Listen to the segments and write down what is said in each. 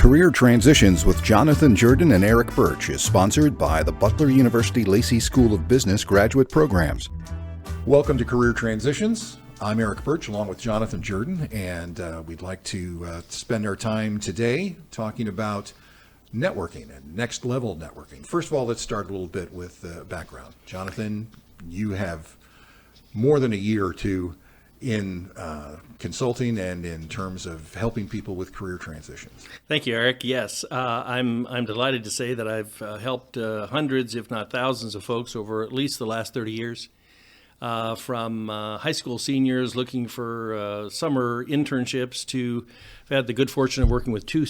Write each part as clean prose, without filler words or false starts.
Career Transitions with Jonathan Jordan and Eric Birch is sponsored by the Butler University Lacey School of Business graduate programs. Welcome to Career Transitions. I'm Eric Birch along with Jonathan Jordan, and we'd like to spend our time today talking about networking and next level networking. First of all, let's start a little bit with background. Jonathan, you have more than a year or two in consulting and in terms of helping people with career transitions. Thank you, Eric. Yes, I'm delighted to say that I've helped hundreds, if not thousands, of folks over at least the last 30 years, from high school seniors looking for summer internships to I've had the good fortune of working with two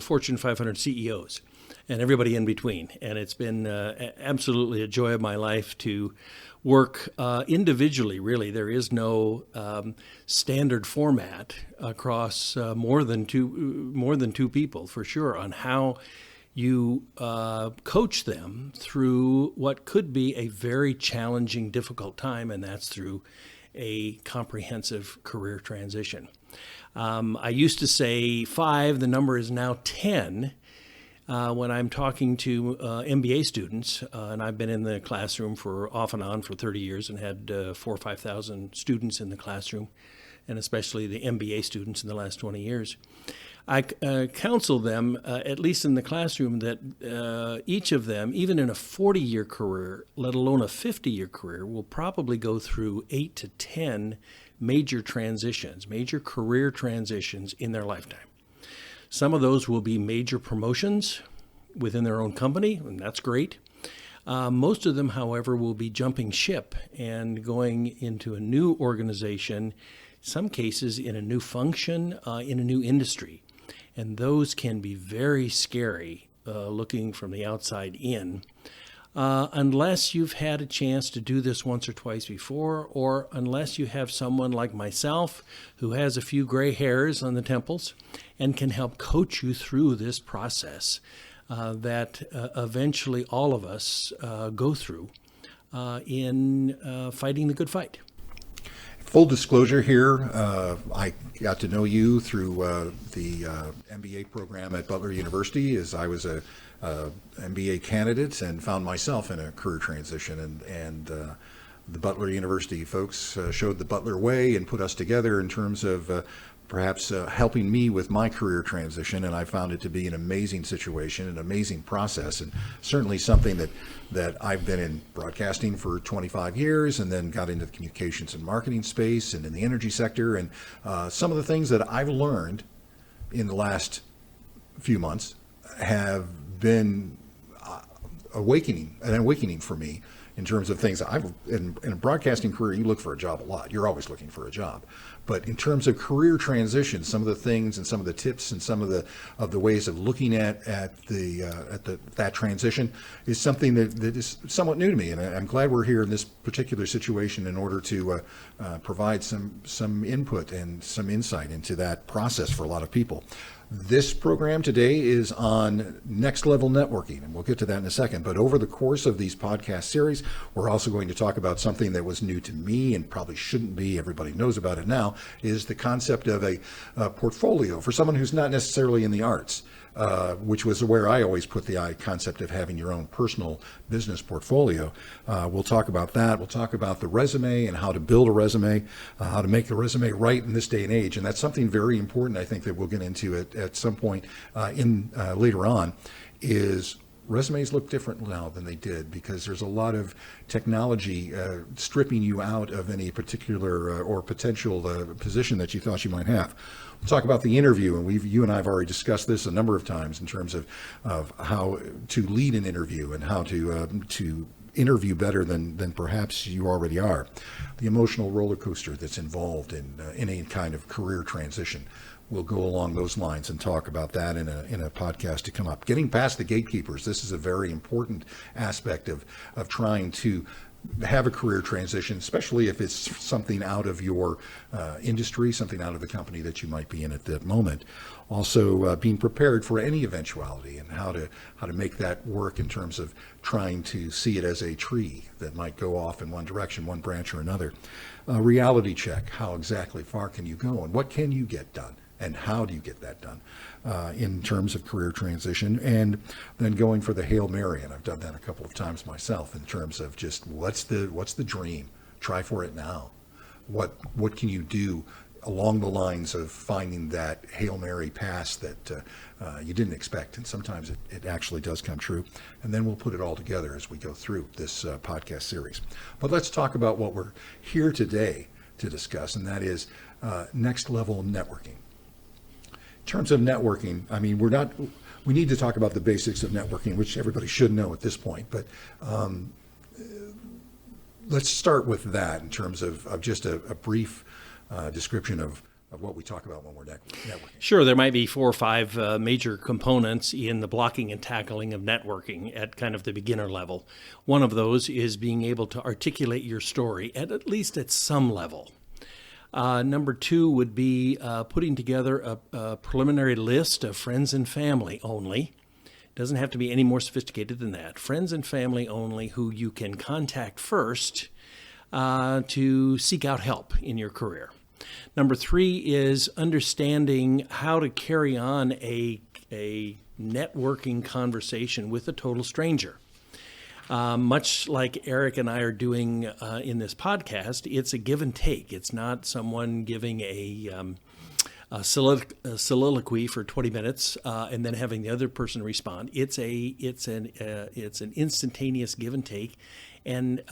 Fortune 500 CEOs and everybody in between. And it's been absolutely a joy of my life to work individually, really. There is no standard format across more than two people, for sure, on how you coach them through what could be a very challenging, difficult time, and that's through a comprehensive career transition. I used to say 5, the number is now 10. When I'm talking to MBA students, and I've been in the classroom off and on for 30 years and had 4,000 or 5,000 students in the classroom, and especially the MBA students in the last 20 years, I counsel them, at least in the classroom, that each of them, even in a 40-year career, let alone a 50-year career, will probably go through 8 to 10 major career transitions in their lifetime. Some of those will be major promotions within their own company, and that's great. Most of them, however, will be jumping ship and going into a new organization, some cases in a new function, in a new industry. And those can be very scary looking from the outside in, unless you've had a chance to do this once or twice before, or unless you have someone like myself who has a few gray hairs on the temples and can help coach you through this process that eventually all of us go through in fighting the good fight. Full disclosure here, I got to know you through the MBA program at Butler University as I was a MBA candidate and found myself in a career transition, and the Butler University folks showed the Butler way and put us together in terms of perhaps helping me with my career transition, and I found it to be an amazing situation, an amazing process, and certainly something that I've been in broadcasting for 25 years and then got into the communications and marketing space and in the energy sector, and some of the things that I've learned in the last few months have been an awakening for me in terms of things. In a broadcasting career, you look for a job a lot. You're always looking for a job. But in terms of career transition, some of the things and some of the tips and some of the ways of looking at that transition is something that is somewhat new to me. And I'm glad we're here in this particular situation in order to provide some input and some insight into that process for a lot of people. This program today is on next level networking, and we'll get to that in a second. But over the course of these podcast series, we're also going to talk about something that was new to me and probably shouldn't be. Everybody knows about it now, is the concept of a portfolio for someone who's not necessarily in the arts. Which was where I always put the concept of having your own personal business portfolio. We'll talk about that. We'll talk about the resume and how to build a resume, how to make the resume right in this day and age. And that's something very important, I think, that we'll get into at some point later on, is resumes look different now than they did because there's a lot of technology stripping you out of any particular or potential position that you thought you might have. We'll talk about the interview, and you and I have already discussed this a number of times in terms of how to lead an interview and how to interview better than perhaps you already are. The emotional roller coaster that's involved in any kind of career transition. We'll go along those lines and talk about that in a podcast to come up. Getting past the gatekeepers. This is a very important aspect of trying to have a career transition, especially if it's something out of your industry, something out of the company that you might be in at that moment. Also, being prepared for any eventuality and how to make that work in terms of trying to see it as a tree that might go off in one direction, one branch or another. Reality check. How exactly far can you go and what can you get done? and how do you get that done in terms of career transition, and then going for the Hail Mary, and I've done that a couple of times myself in terms of just what's the dream? Try for it now. What can you do along the lines of finding that Hail Mary pass that you didn't expect, and sometimes it actually does come true. And then we'll put it all together as we go through this podcast series. But let's talk about what we're here today to discuss, and that is next level networking. In terms of networking, I mean, we need to talk about the basics of networking, which everybody should know at this point, but let's start with that in terms of just a brief description of what we talk about when we're networking. Sure, there might be 4 or 5 major components in the blocking and tackling of networking at kind of the beginner level. One of those is being able to articulate your story at least at some level. Number 2 would be putting together a preliminary list of friends and family only. Doesn't have to be any more sophisticated than that. Friends and family only who you can contact first to seek out help in your career. Number 3 is understanding how to carry on a networking conversation with a total stranger. Much like Eric and I are doing in this podcast, it's a give and take. It's not someone giving a soliloquy for 20 minutes and then having the other person respond. It's an instantaneous give and take. And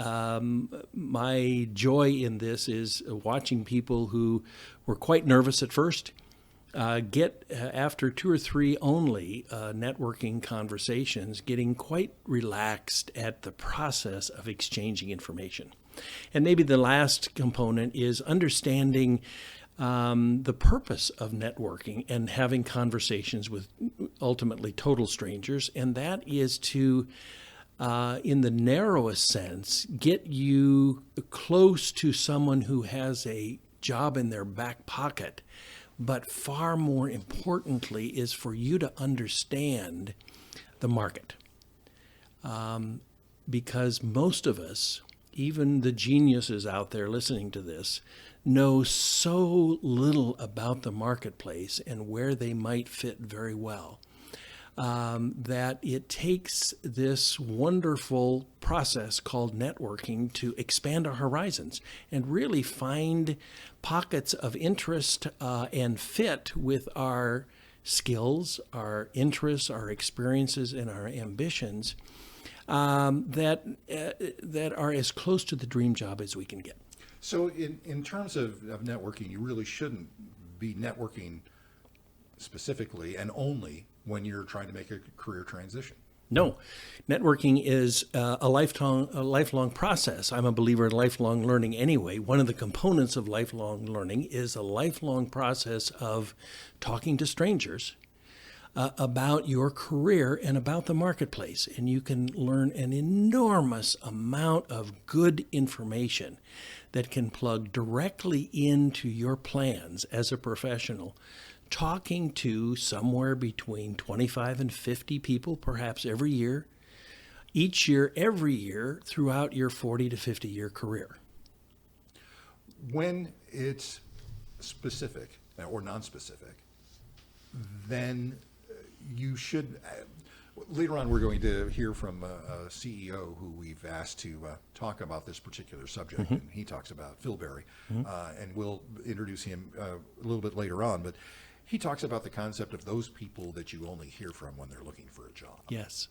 my joy in this is watching people who were quite nervous at first get, after 2 or 3 only networking conversations, getting quite relaxed at the process of exchanging information. And maybe the last component is understanding the purpose of networking and having conversations with ultimately total strangers, and that is to in the narrowest sense, get you close to someone who has a job in their back pocket. But far more importantly is for you to understand the market. Because most of us, even the geniuses out there listening to this, know so little about the marketplace and where they might fit very well. That it takes this wonderful process called networking to expand our horizons and really find pockets of interest and fit with our skills, our interests, our experiences, and our ambitions that are as close to the dream job as we can get. So in terms of networking, you really shouldn't be networking specifically and only when you're trying to make a career transition. No, networking is a lifelong process. I'm a believer in lifelong learning anyway. One of the components of lifelong learning is a lifelong process of talking to strangers about your career and about the marketplace. And you can learn an enormous amount of good information that can plug directly into your plans as a professional, talking to somewhere between 25 and 50 people, perhaps every year, every year, throughout your 40 to 50 year career. When it's specific or non-specific, then you should, later on we're going to hear from a CEO who we've asked to talk about this particular subject, mm-hmm. and he talks about Phil Berry, mm-hmm. And we'll introduce him a little bit later on, but he talks about the concept of those people that you only hear from when they're looking for a job. Yes.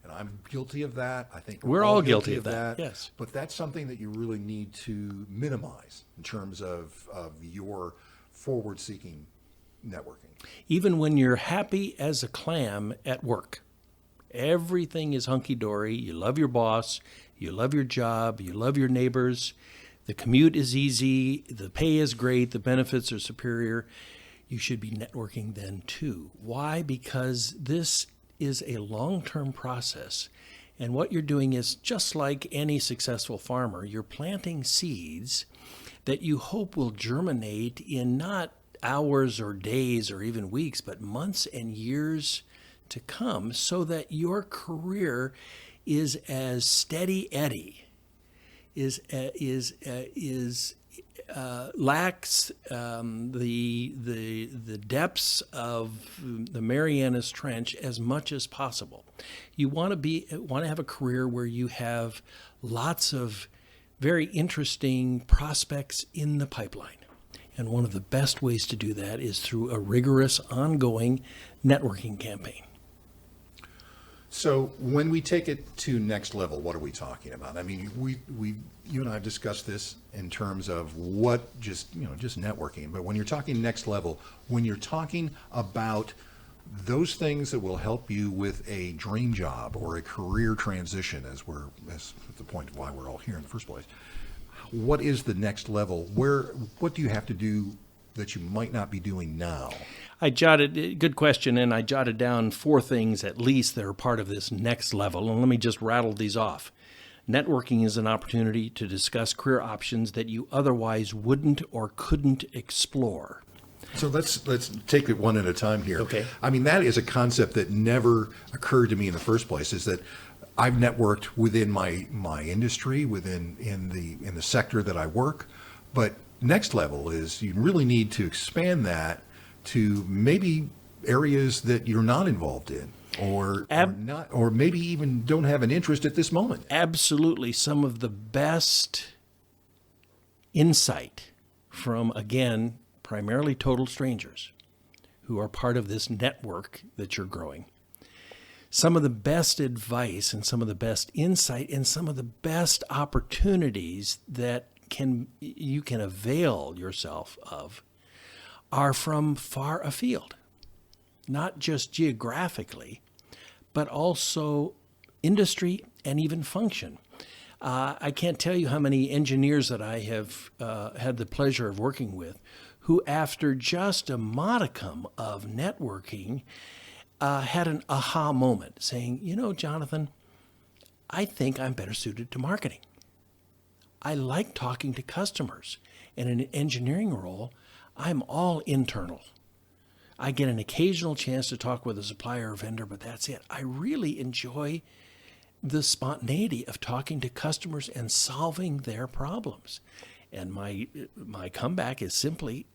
And I'm guilty of that. I think we're all guilty of that. Yes. But that's something that you really need to minimize in terms of your forward-seeking networking. Even when you're happy as a clam at work, everything is hunky-dory. You love your boss. You love your job. You love your neighbors. The commute is easy. The pay is great. The benefits are superior. You should be networking then too. Why? Because this is a long-term process. And what you're doing is just like any successful farmer, you're planting seeds that you hope will germinate in not hours or days or even weeks, but months and years to come, so that your career is as steady Eddie, is lacks the depths of the Marianas Trench as much as possible. You want to have a career where you have lots of very interesting prospects in the pipeline. And one of the best ways to do that is through a rigorous, ongoing networking campaign. So when we take it to next level, what are we talking about? I mean, you and I have discussed this in terms of what just networking. But when you're talking next level, when you're talking about those things that will help you with a dream job or a career transition, as the point of why we're all here in the first place, what is the next level? What do you have to do that you might not be doing now? Good question, and I jotted down 4 things at least that are part of this next level, and let me just rattle these off. Networking is an opportunity to discuss career options that you otherwise wouldn't or couldn't explore. So let's take it one at a time here. Okay. I mean, that is a concept that never occurred to me in the first place, is that I've networked within my industry, in the sector that I work, but next level is you really need to expand that to maybe areas that you're not involved in, or maybe even don't have an interest at this moment. Absolutely. Some of the best insight from, again, primarily total strangers who are part of this network that you're growing. Some of the best advice and some of the best insight and some of the best opportunities that you can avail yourself of are from far afield, not just geographically, but also industry and even function. I can't tell you how many engineers that I have had the pleasure of working with who, after just a modicum of networking, had an aha moment saying, Jonathan, I think I'm better suited to marketing. I like talking to customers. And in an engineering role, I'm all internal. I get an occasional chance to talk with a supplier or vendor, but that's it. I really enjoy the spontaneity of talking to customers and solving their problems. And my comeback is simply,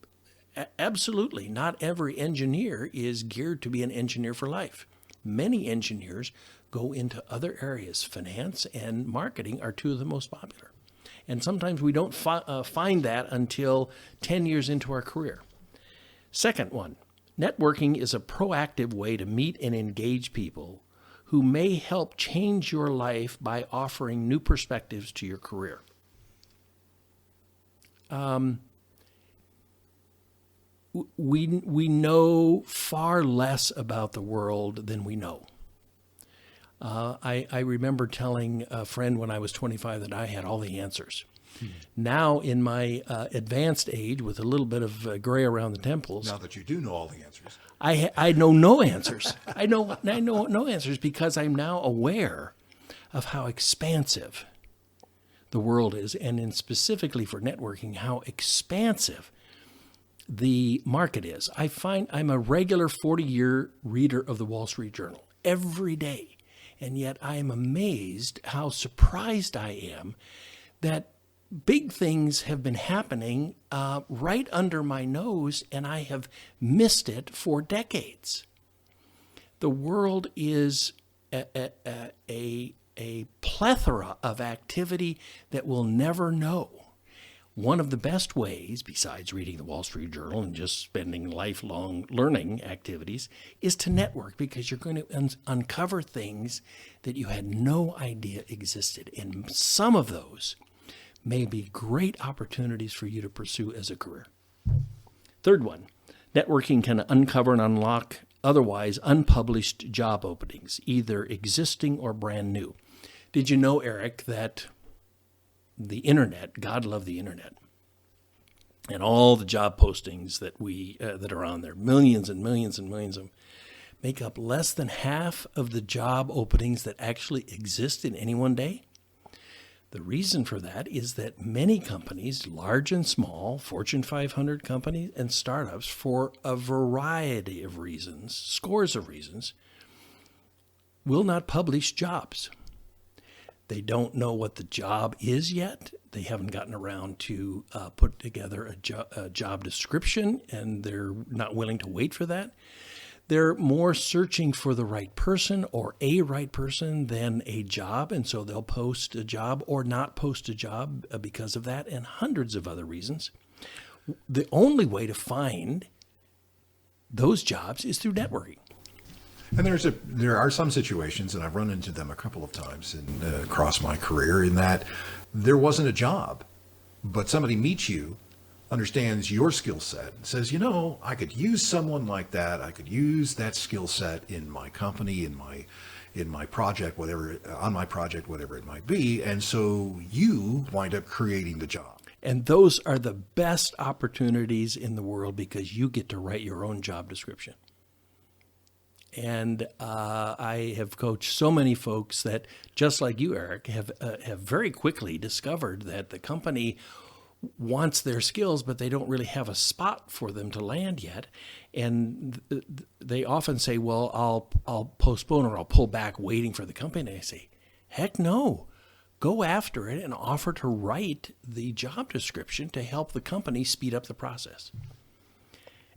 absolutely, not every engineer is geared to be an engineer for life. Many engineers go into other areas. Finance and marketing are 2 of the most popular. And sometimes we don't find that until 10 years into our career. Second one, networking is a proactive way to meet and engage people who may help change your life by offering new perspectives to your career. We know far less about the world than we know. I remember telling a friend when I was 25 that I had all the answers. Now, in my advanced age, with a little bit of gray around the temples, Now that you do know all the answers. I know no answers. I know no answers because I'm now aware of how expansive the world is, and specifically for networking, how expansive the market is. I find I'm a regular 40-year reader of the Wall Street Journal every day. And yet I am amazed how surprised I am that big things have been happening right under my nose, and I have missed it for decades. The world is a plethora of activity that we'll never know. One of the best ways, besides reading the Wall Street Journal and just spending lifelong learning activities, is to network, because you're going to uncover things that you had no idea existed. And some of those may be great opportunities for you to pursue as a career. Third one, networking can uncover and unlock otherwise unpublished job openings, either existing or brand new. Did you know, Eric, that the internet, God love the internet, and all the job postings that that are on there, millions and millions and millions of them, make up less than half of the job openings that actually exist in any one day? The reason for that is that many companies, large and small, Fortune 500 companies and startups, for a variety of reasons, scores of reasons, will not publish jobs. They don't know what the job is yet. They haven't gotten around to put together a job description, and they're not willing to wait for that. They're more searching for the right person or a right person than a job, and so they'll post a job or not post a job because of that, and hundreds of other reasons. The only way to find those jobs is through networking. And there are some situations, and I've run into them a couple of times across my career, in that there wasn't a job, but somebody meets you, understands your skill set, and says, I could use someone like that. I could use that skill set in my company, in my project, whatever it might be. And so you wind up creating the job. And those are the best opportunities in the world because you get to write your own job description. And I have coached so many folks that, just like you, Eric, have very quickly discovered that the company wants their skills, but they don't really have a spot for them to land yet. And they often say, well, I'll postpone or I'll pull back waiting for the company. And I say, heck no. Go after it and offer to write the job description to help the company speed up the process.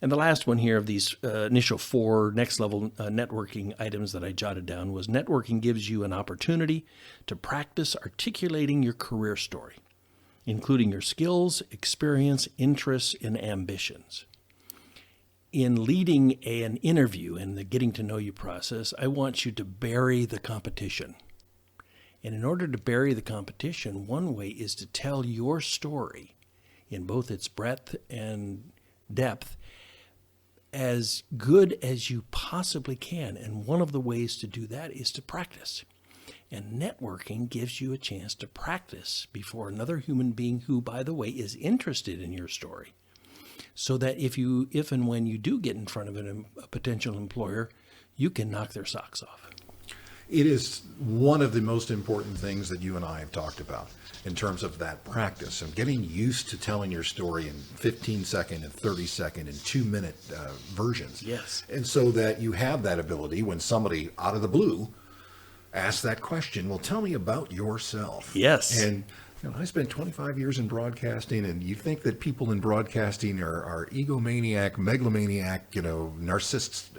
And the last one here of these initial 4 next level networking items that I jotted down was networking gives you an opportunity to practice articulating your career story, including your skills, experience, interests, and ambitions. In leading an interview and the getting to know you process, I want you to bury the competition. And in order to bury the competition, one way is to tell your story in both its breadth and depth as good as you possibly can. And one of the ways to do that is to practice. And networking gives you a chance to practice before another human being who, by the way, is interested in your story. So that if and when you do get in front of a potential employer, you can knock their socks off. It is one of the most important things that you and I have talked about in terms of that practice and getting used to telling your story in 15-second and 30-second and 2-minute versions. Yes. And so that you have that ability when somebody out of the blue asks that question, well, tell me about yourself. Yes. And I spent 25 years in broadcasting, and you think that people in broadcasting are egomaniac, megalomaniac, narcissists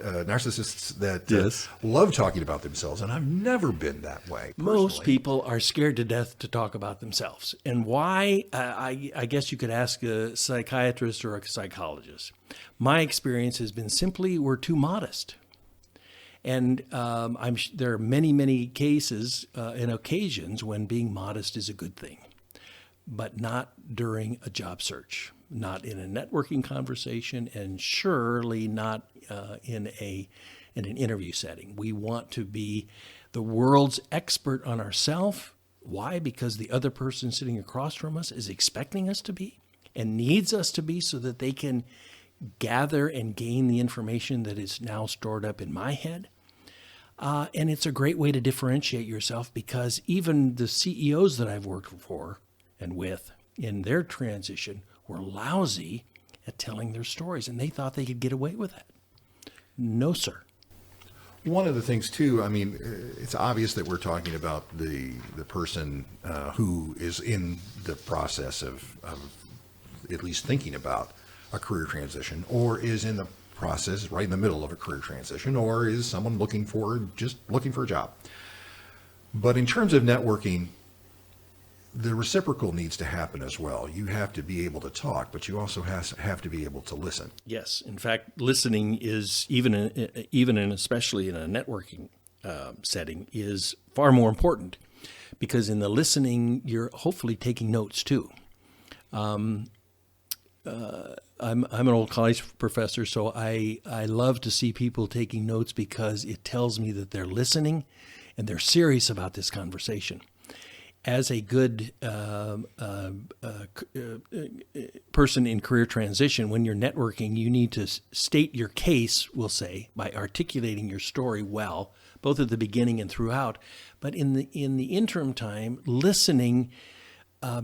that Yes. love talking about themselves, and I've never been that way. Most personally. people are scared to death to talk about themselves. And why? I guess you could ask a psychiatrist or a psychologist. My experience has been simply we're too modest. And there are many, many cases and occasions when being modest is a good thing, but not during a job search, not in a networking conversation, and surely not in an interview setting. We want to be the world's expert on ourselves. Why? Because the other person sitting across from us is expecting us to be and needs us to be so that they can gather and gain the information that is now stored up in my head. And it's a great way to differentiate yourself because even the CEOs that I've worked for and with in their transition were lousy at telling their stories, and they thought they could get away with that. No, sir. One of the things, too, I mean, it's obvious that we're talking about the person who is in the process of at least thinking about a career transition, or is in the process right in the middle of a career transition, or is someone just looking for a job. But in terms of networking, the reciprocal needs to happen as well. You have to be able to talk, but you also have to be able to listen. Yes. In fact, listening is even and especially in a networking setting is far more important because in the listening, you're hopefully taking notes too. I'm an old college professor, so I love to see people taking notes because it tells me that they're listening and they're serious about this conversation. As a good person in career transition, when you're networking, you need to state your case, we'll say, by articulating your story well, both at the beginning and throughout. But in the interim time, listening,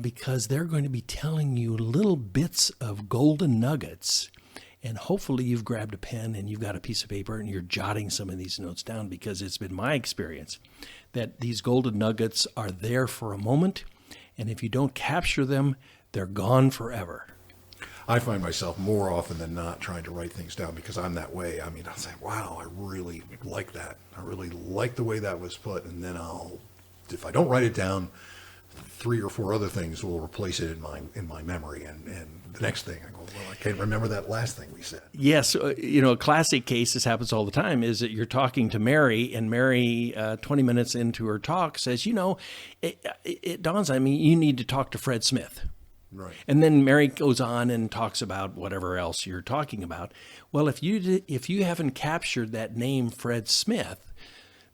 because they're going to be telling you little bits of golden nuggets. And hopefully you've grabbed a pen and you've got a piece of paper and you're jotting some of these notes down, because it's been my experience that these golden nuggets are there for a moment, and if you don't capture them, they're gone forever. I find myself more often than not trying to write things down because I'm that way. I mean, I'll say, wow, I really like that. I really like the way that was put. And then if I don't write it down, 3 or 4 other things will replace it in my memory. And the next thing I go, well, I can't remember that last thing we said. Yes. A classic case, this happens all the time, is that you're talking to Mary, and Mary, 20 minutes into her talk, says, it dawns on me, you need to talk to Fred Smith. Right. And then Mary goes on and talks about whatever else you're talking about. Well, if you haven't captured that name, Fred Smith,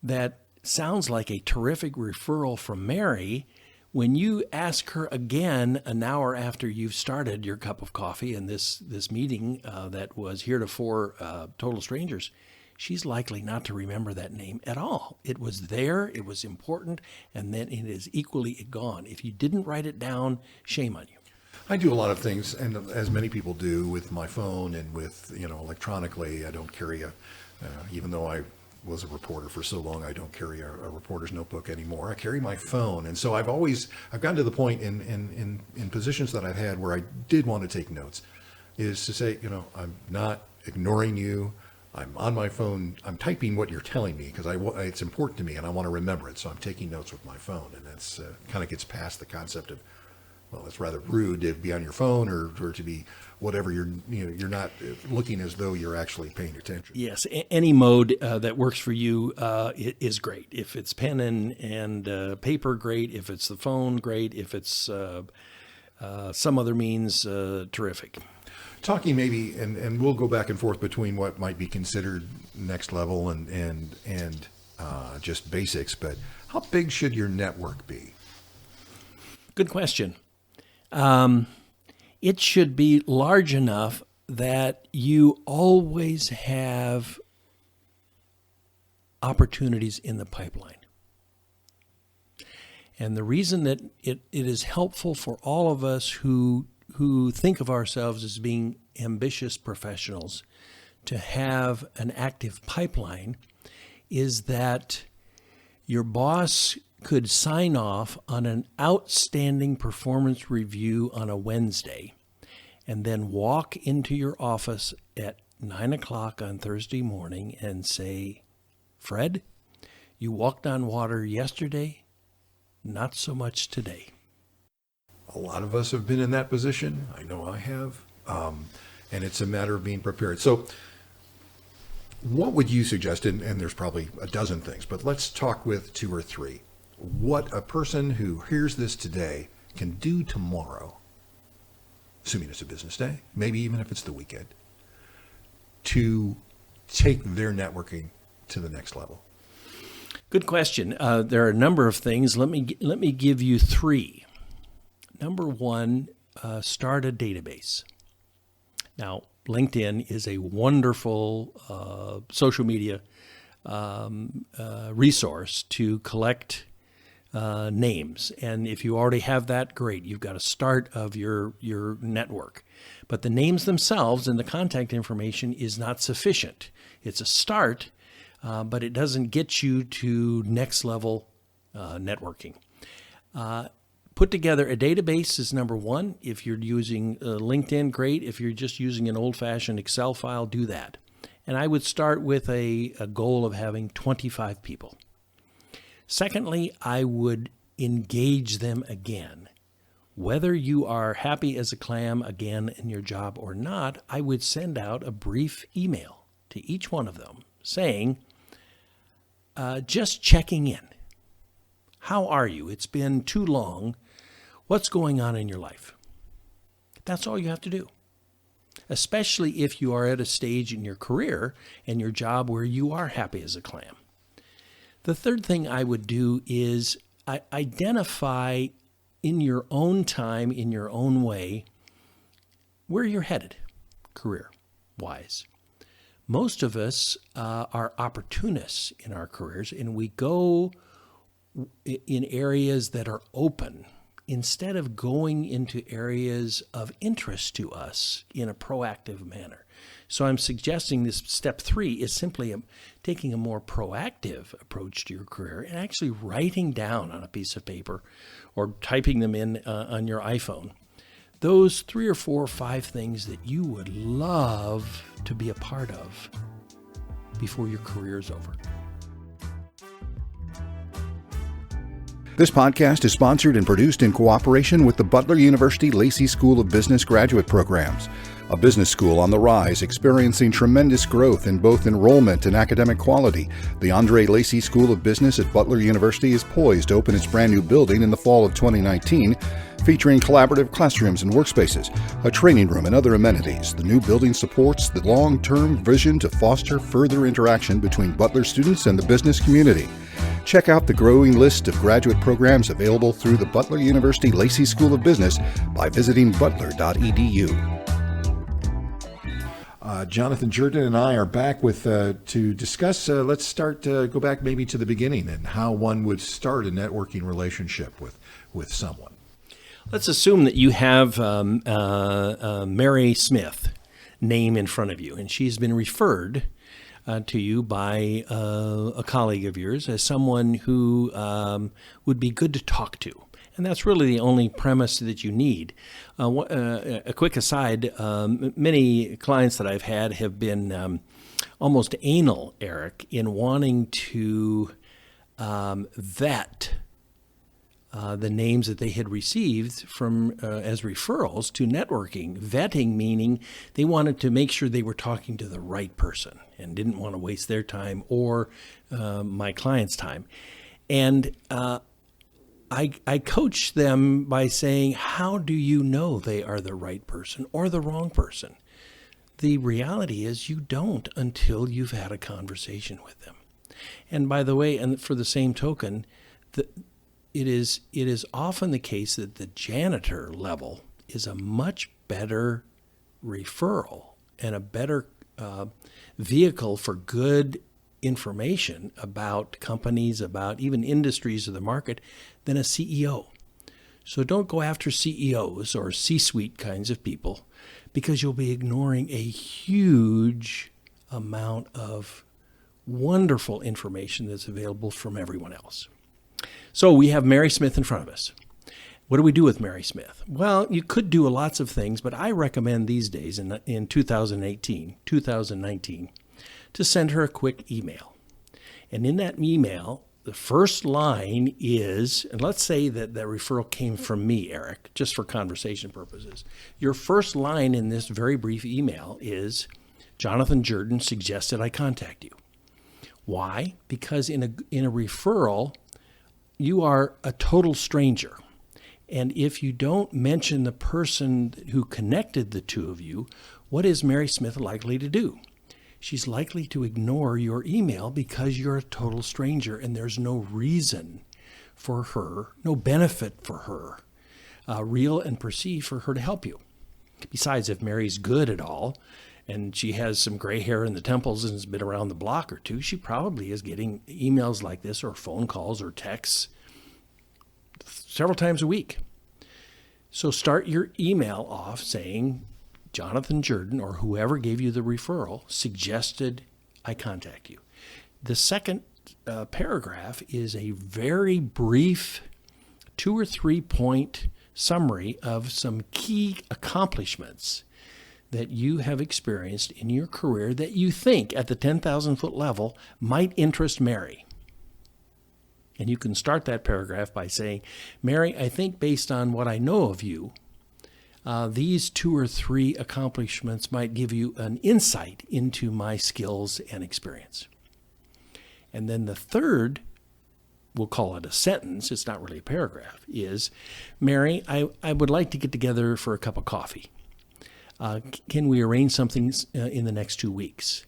that sounds like a terrific referral from Mary. When you ask her again an hour after you've started your cup of coffee and this meeting that was heretofore total strangers, she's likely not to remember that name at all. It was there, it was important, and then it is equally gone. If you didn't write it down, shame on you. I do a lot of things, and as many people do, with my phone and with, electronically. I don't carry even though I was a reporter for so long, I don't carry a reporter's notebook anymore. I carry my phone. And so I've gotten to the point in positions that I've had where I did want to take notes, is to say, I'm not ignoring you. I'm on my phone. I'm typing what you're telling me because it's important to me and I want to remember it. So I'm taking notes with my phone. And that's kind of gets past the concept of, well, it's rather rude to be on your phone or to be whatever. You're not looking as though you're actually paying attention. Yes, any mode that works for you is great. If it's pen and paper, great. If it's the phone, great. If it's some other means, terrific. Talking maybe, and we'll go back and forth between what might be considered next level and just basics, but how big should your network be? Good question. It should be large enough that you always have opportunities in the pipeline. And the reason that it is helpful for all of us who think of ourselves as being ambitious professionals to have an active pipeline is that your boss could sign off on an outstanding performance review on a Wednesday and then walk into your office at 9 o'clock on Thursday morning and say, Fred, you walked on water yesterday, not so much today. A lot of us have been in that position. I know I have. And it's a matter of being prepared. So what would you suggest, and there's probably a dozen things, but let's talk with 2 or 3. What a person who hears this today can do tomorrow, assuming it's a business day, maybe even if it's the weekend, to take their networking to the next level. Good question. There are a number of things. Let me give you 3. Number 1, start a database. Now, LinkedIn is a wonderful social media resource to collect names. And if you already have that, great. You've got a start of your network. But the names themselves and the contact information is not sufficient. It's a start, but it doesn't get you to next level networking. Put together a database is number 1. If you're using LinkedIn, great. If you're just using an old-fashioned Excel file, do that. And I would start with a goal of having 25 people. Secondly, I would engage them again. Whether you are happy as a clam again in your job or not, I would send out a brief email to each one of them saying, just checking in. How are you? It's been too long. What's going on in your life? That's all you have to do, especially if you are at a stage in your career and your job where you are happy as a clam. The third thing I would do is identify in your own time, in your own way, where you're headed career-wise. Most of us are opportunists in our careers, and we go in areas that are open, instead of going into areas of interest to us in a proactive manner. So I'm suggesting this step 3 is simply taking a more proactive approach to your career and actually writing down on a piece of paper or typing them in on your iPhone those 3 or 4 or 5 things that you would love to be a part of before your career is over. This podcast is sponsored and produced in cooperation with the Butler University Lacey School of Business graduate programs, a business school on the rise, experiencing tremendous growth in both enrollment and academic quality. The Andre Lacey School of Business at Butler University is poised to open its brand new building in the fall of 2019, featuring collaborative classrooms and workspaces, a training room, and other amenities. The new building supports the long-term vision to foster further interaction between Butler students and the business community. Check out the growing list of graduate programs available through the Butler University Lacey School of Business by visiting butler.edu. Jonathan Jordan and I are back to discuss, let's go back maybe to the beginning and how one would start a networking relationship with someone. Let's assume that you have Mary Smith name in front of you, and she's been referred to you by a colleague of yours as someone who would be good to talk to. And that's really the only premise that you need. A quick aside, many clients that I've had have been almost anal, Eric, in wanting to vet the names that they had received from as referrals to networking. Vetting meaning they wanted to make sure they were talking to the right person and didn't want to waste their time or my client's time. And I coach them by saying, how do you know they are the right person or the wrong person? The reality is you don't until you've had a conversation with them. And by the way, and for the same token, it is often the case that the janitor level is a much better referral and a better vehicle for good information about companies, about even industries of the market than a CEO. So don't go after CEOs or C-suite kinds of people because you'll be ignoring a huge amount of wonderful information that's available from everyone else. So we have Mary Smith in front of us. What do we do with Mary Smith? Well, you could do lots of things, but I recommend these days in 2019, to send her a quick email. And in that email, the first line is, and let's say that that referral came from me, Eric, just for conversation purposes. Your first line in this very brief email is, Jonathan Jordan suggested I contact you. Why? Because in a referral, you are a total stranger. And if you don't mention the person who connected the two of you, what is Mary Smith likely to do? She's likely to ignore your email because you're a total stranger and there's no reason for her, no benefit for her, real and perceived, for her to help you. Besides, if Mary's good at all and she has some gray hair in the temples and has been around the block or two, she probably is getting emails like this or phone calls or texts several times a week. So start your email off saying, Jonathan Jordan, or whoever gave you the referral, suggested I contact you. The second paragraph is a very brief 2 or 3 point summary of some key accomplishments that you have experienced in your career that you think at the 10,000 foot level might interest Mary. And you can start that paragraph by saying, Mary, I think based on what I know of you, these 2 or 3 accomplishments might give you an insight into my skills and experience. And then the third, we'll call it a sentence, it's not really a paragraph, is, Mary, I would like to get together for a cup of coffee. Can we arrange something in the next 2 weeks?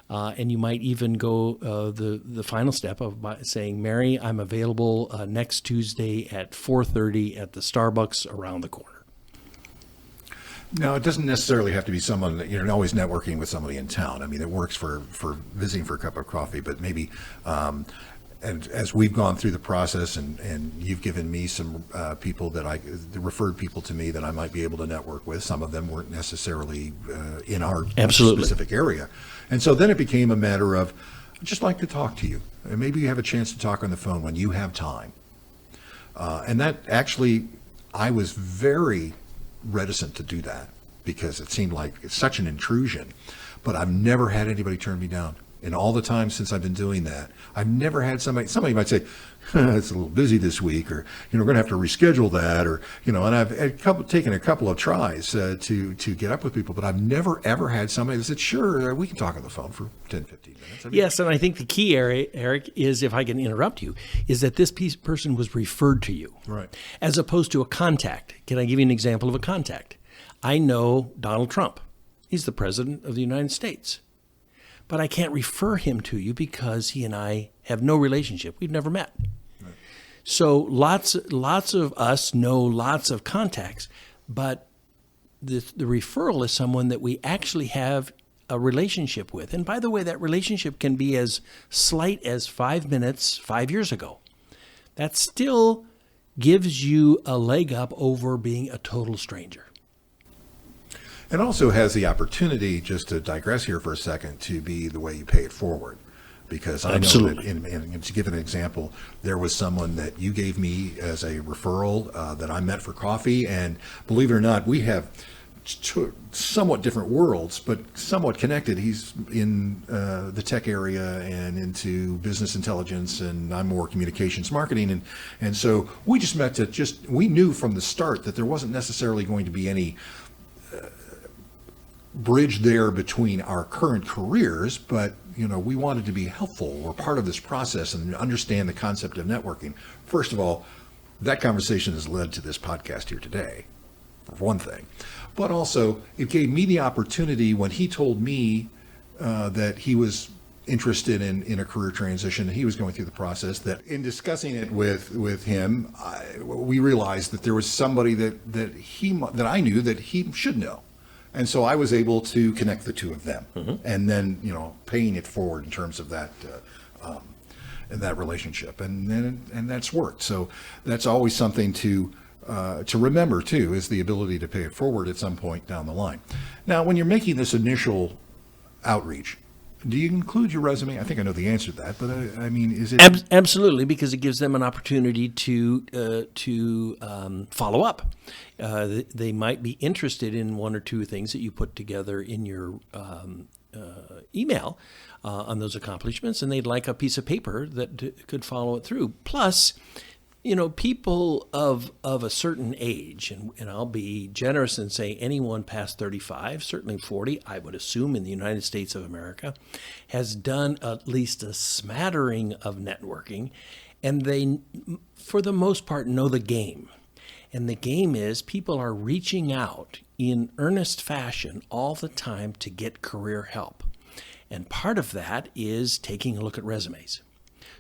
And you might even go the final step of saying, Mary, I'm available next Tuesday at 4:30 at the Starbucks around the corner. No, it doesn't necessarily have to be someone that you're always networking with somebody in town. I mean, it works for visiting for a cup of coffee, but maybe and as we've gone through the process, and you've given me some people that referred people to me that I might be able to network with. Some of them weren't necessarily in our Absolutely. specific area. And so then it became a matter of, I'd just like to talk to you. And maybe you have a chance to talk on the phone when you have time. And that actually, I was very reticent to do that because it seemed like it's such an intrusion. But I've never had anybody turn me down. In all the time since I've been doing that, I've never had somebody might say, it's a little busy this week, or, we're going to have to reschedule that, or, and I've taken a couple of tries to get up with people, but I've never, ever had somebody that said, sure, we can talk on the phone for 10, 15 minutes. Yes, and I think the key area, Eric, is, if I can interrupt you, is that this person was referred to you. Right. As opposed to a contact. Can I give you an example of a contact? I know Donald Trump. He's the president of the United States. But I can't refer him to you because he and I have no relationship. We've never met. Right. So lots of us know lots of contacts, but the referral is someone that we actually have a relationship with. And by the way, that relationship can be as slight as 5 minutes 5 years ago. That still gives you a leg up over being a total stranger. And also has the opportunity, just to digress here for a second, to be the way you pay it forward. Because I know that, and to give an example, there was someone that you gave me as a referral that I met for coffee, and believe it or not, we have somewhat different worlds, but somewhat connected. He's in the tech area and into business intelligence, and I'm more communications marketing, and so we just met we knew from the start that there wasn't necessarily going to be any bridge there between our current careers, but we wanted to be helpful. We're part of this process and understand the concept of networking. First of all, that conversation has led to this podcast here today, for one thing. But also, it gave me the opportunity when he told me that he was interested in a career transition, and he was going through the process, that in discussing it with him, we realized that there was somebody that I knew that he should know. And so I was able to connect the two of them, and then paying it forward in terms of that that relationship, and that's worked. So that's always something to remember too, is the ability to pay it forward at some point down the line. Now, when you're making this initial outreach, do you include your resume? I think I know the answer to that, but I mean, is it absolutely, because it gives them an opportunity to follow up. They might be interested in one or two things that you put together in your email on those accomplishments, and they'd like a piece of paper that could follow it through. Plus, people of a certain age, and I'll be generous and say anyone past 35, certainly 40, I would assume in the United States of America, has done at least a smattering of networking, and they, for the most part, know the game. And the game is people are reaching out in earnest fashion all the time to get career help. And part of that is taking a look at resumes.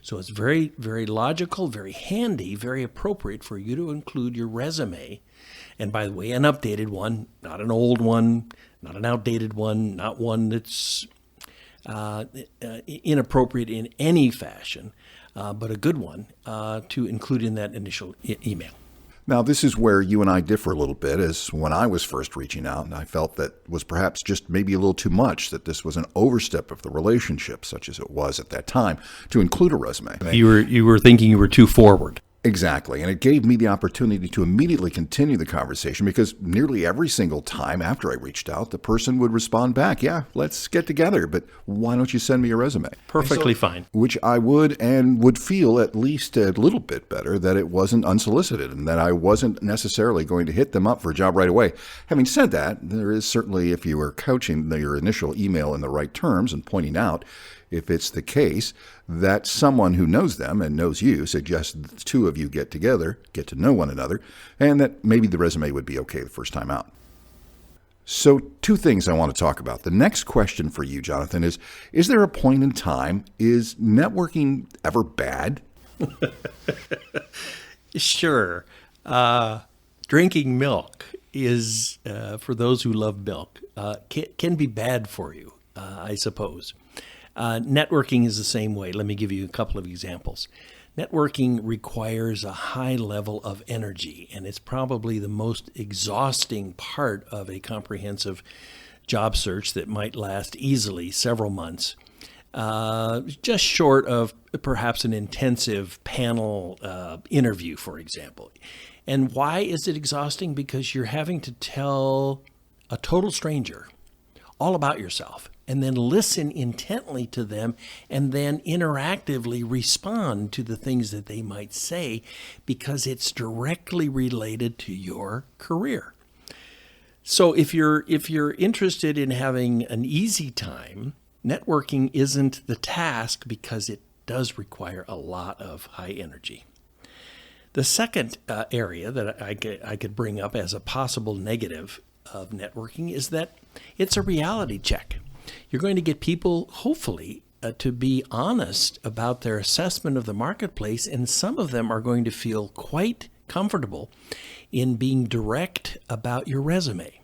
So it's very, very logical, very handy, very appropriate for you to include your resume. And by the way, an updated one, not an old one, not an outdated one, not one that's inappropriate in any fashion, but a good one to include in that initial email. Now, this is where you and I differ a little bit, as when I was first reaching out, and I felt that was perhaps just maybe a little too much, that this was an overstep of the relationship, such as it was at that time, to include a resume. You were thinking you were too forward. Exactly. And it gave me the opportunity to immediately continue the conversation, because nearly every single time after I reached out, the person would respond back, yeah, let's get together, but why don't you send me a resume? Perfectly fine. Which I would, and would feel at least a little bit better that it wasn't unsolicited and that I wasn't necessarily going to hit them up for a job right away. Having said that, there is certainly, if you were couching your initial email in the right terms and pointing out, if it's the case that someone who knows them and knows you suggests the two of you get together, get to know one another, and that maybe the resume would be okay the first time out. So two things I want to talk about. The next question for you, Jonathan, is there a point in time, is networking ever bad? Sure. Drinking milk is, for those who love milk, can be bad for you, I suppose. Networking is the same way. Let me give you a couple of examples. Networking requires a high level of energy, and it's probably the most exhausting part of a comprehensive job search that might last easily several months, just short of perhaps an intensive panel interview, for example. And why is it exhausting? Because you're having to tell a total stranger all about yourself, and then listen intently to them, and then interactively respond to the things that they might say, because it's directly related to your career. So if you're interested in having an easy time, networking isn't the task, because it does require a lot of high energy. The second area that I could bring up as a possible negative of networking is that it's a reality check. You're going to get people, hopefully, to be honest about their assessment of the marketplace, and some of them are going to feel quite comfortable in being direct about your resume.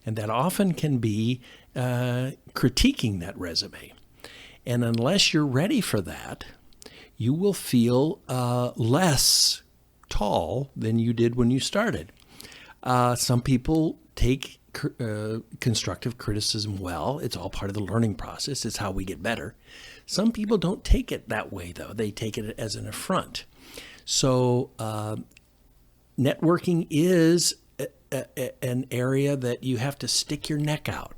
And that often can be critiquing that resume. And unless you're ready for that, you will feel less tall than you did when you started. Some people take constructive criticism well. It's all part of the learning process. It's how we get better. Some people don't take it that way, though. They take it as an affront. So networking is an area that you have to stick your neck out,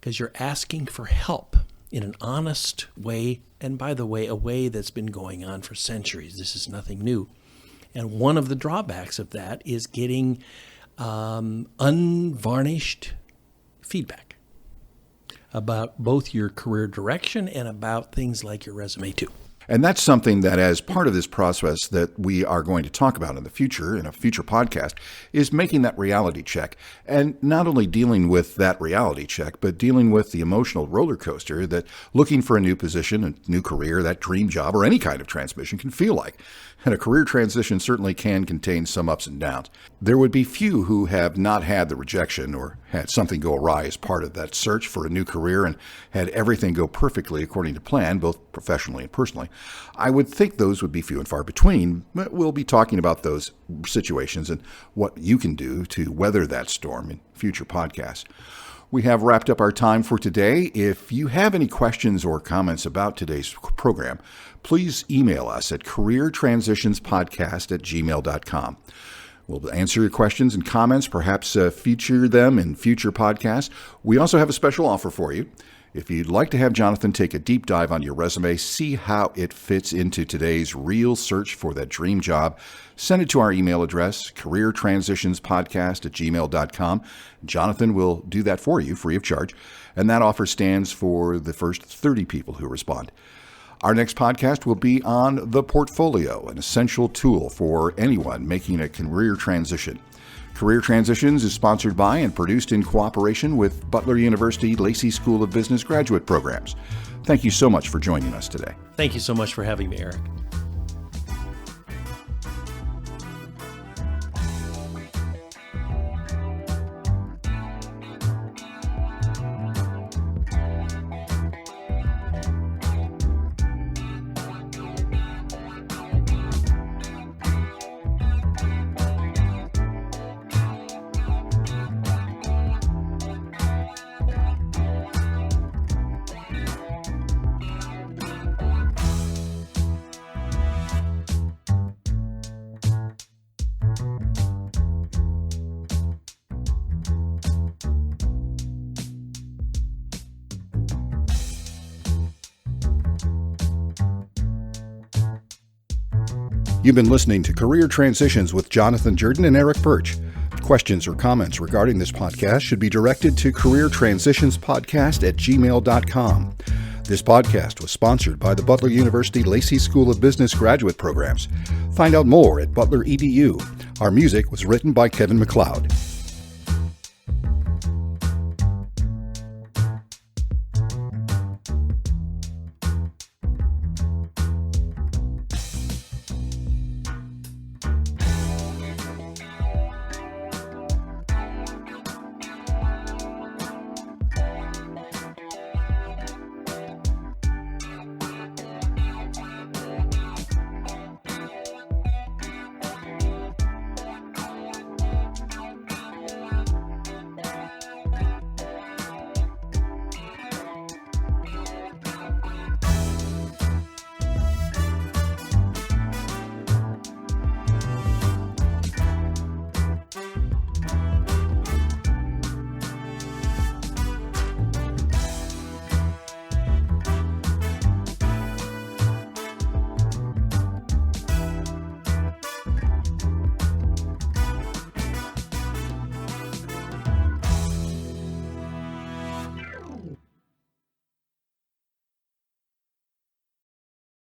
because you're asking for help in an honest way. And by the way, a way that's been going on for centuries. This is nothing new. And one of the drawbacks of that is getting unvarnished feedback about both your career direction and about things like your resume too. And that's something that, as part of this process that we are going to talk about in the future, in a future podcast, is making that reality check. And not only dealing with that reality check, but dealing with the emotional roller coaster that looking for a new position, a new career, that dream job, or any kind of transmission can feel like. And a career transition certainly can contain some ups and downs. There would be few who have not had the rejection or had something go awry as part of that search for a new career and had everything go perfectly according to plan, both professionally and personally. I would think those would be few and far between, but we'll be talking about those situations and what you can do to weather that storm in future podcasts. We have wrapped up our time for today. If you have any questions or comments about today's program, please email us at careertransitionspodcast@gmail.com. We'll answer your questions and comments, perhaps feature them in future podcasts. We also have a special offer for you. If you'd like to have Jonathan take a deep dive on your resume, see how it fits into today's real search for that dream job, send it to our email address, careertransitionspodcast@gmail.com. Jonathan will do that for you free of charge, and that offer stands for the first 30 people who respond. Our next podcast will be on the portfolio, an essential tool for anyone making a career transition. Career Transitions is sponsored by and produced in cooperation with Butler University Lacey School of Business graduate programs. Thank you so much for joining us today. Thank you so much for having me, Eric. You've been listening to Career Transitions with Jonathan Jordan and Eric Birch. Questions or comments regarding this podcast should be directed to careertransitionspodcast@gmail.com. This podcast was sponsored by the Butler University Lacey School of Business graduate programs. Find out more at Butler EDU. Our music was written by Kevin MacLeod.